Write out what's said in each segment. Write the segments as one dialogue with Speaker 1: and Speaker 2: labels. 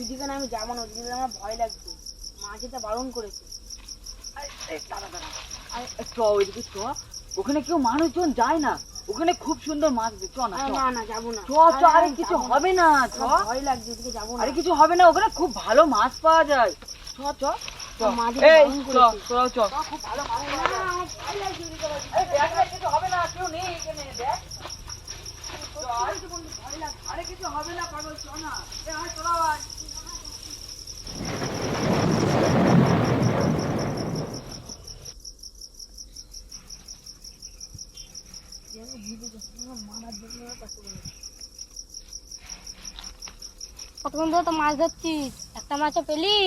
Speaker 1: ওইদিকে না আমি যাবো না, ওইদিকে আমার ভয় লাগছে, মা যেতে বারণ করেছে।
Speaker 2: ওইদিকে চ, ওখানে কেউ মানুষজন যায় না, ওখানে খুব সুন্দর মাছ চ না।
Speaker 1: না না যাবো না।
Speaker 2: আরে কিছু হবে না, চ।
Speaker 1: ভয় লাগছে, ওইদিকে যাবো না।
Speaker 2: আরে কিছু হবে না, ওখানে খুব ভালো মাছ পাওয়া যায়। চ চ চ, খুব ভালো মাছ পাওয়া যায়। কিছু হবে না, কেউ নেই এখানে, দেখ। আরে কিছু হবে না পাগল, চ না। চলো ভাই।
Speaker 3: কতক্ষণ ধরে তো মাছ ধরছিস, একটা মাছও পেলি?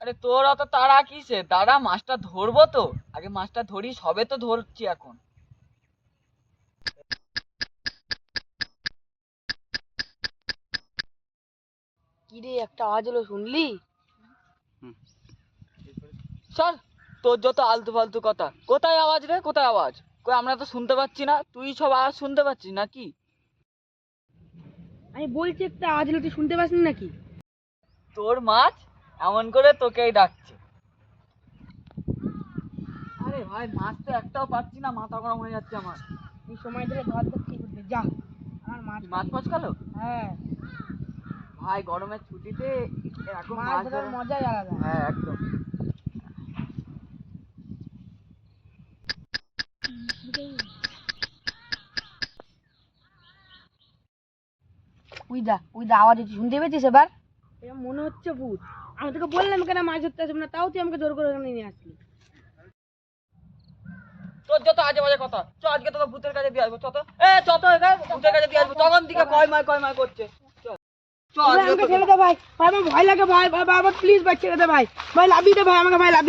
Speaker 2: আরে তোর অত তাড়া কিসে? দাঁড়া, মাছটা ধরবো তো, আগে মাছটা ধরি, সবে তো ধরছি এখন।
Speaker 1: কি রে, একটা আওয়াজ হলো, শুনলি?
Speaker 2: চল, তোর যত আলতু ফালতু কথা। কোথায় আওয়াজ রে, কোথায় আওয়াজ? কই আমরা তো শুনতে পাচ্ছি না, তুই সব আওয়াজ শুনতে পাচ্ছিস নাকি?
Speaker 1: আমি বলছি একটা আওয়াজ হলো, তুই শুনতে পাসনি নাকি?
Speaker 2: তোর মাছ এমন করে তোকেই ডাকছে। আরে ভাই, মাছ তো একটাও পাচ্ছি না, মাথা গরম হয়ে যাচ্ছে আমার।
Speaker 1: এই সময় ধরে ধর তো ঠিক করবি, যা। আমার
Speaker 2: মাছ পাঁচ খালো?
Speaker 1: হ্যাঁ,
Speaker 2: ভাই গরমের ছুটিতে এরকম
Speaker 1: মাছ
Speaker 2: মাছ
Speaker 1: ধরার
Speaker 2: ধরা,
Speaker 1: মজাই আলাদা।
Speaker 2: হ্যাঁ একদম।
Speaker 1: ওই দা আওয়াজ হচ্ছে, শুনতে পেয়েছিস এবার? এটা মনে হচ্ছে ভূত। আমি তোকে বললাম এখানে মাছ ধরতে আসবি না, তাও তুই আমাকে জোর করে এখানে নিয়ে আসলি।
Speaker 2: তোর যত আজে বাজে কথা। চ, আজকে তোকে ভূতের কাছে দিয়ে আসবো, চত ভূতের কাছে দিয়ে আসবো, তখন দিকে কয় মায় করছে।
Speaker 1: আমাকে ছেড়ে দে ভাই, ভাই আমার ভয় লাগে, ভাই ভাই ভাই প্লিজ ভাই ছেড়ে দে ভাই, ভাই লাভি দে ভাই, আমাকে ভাই লাভি।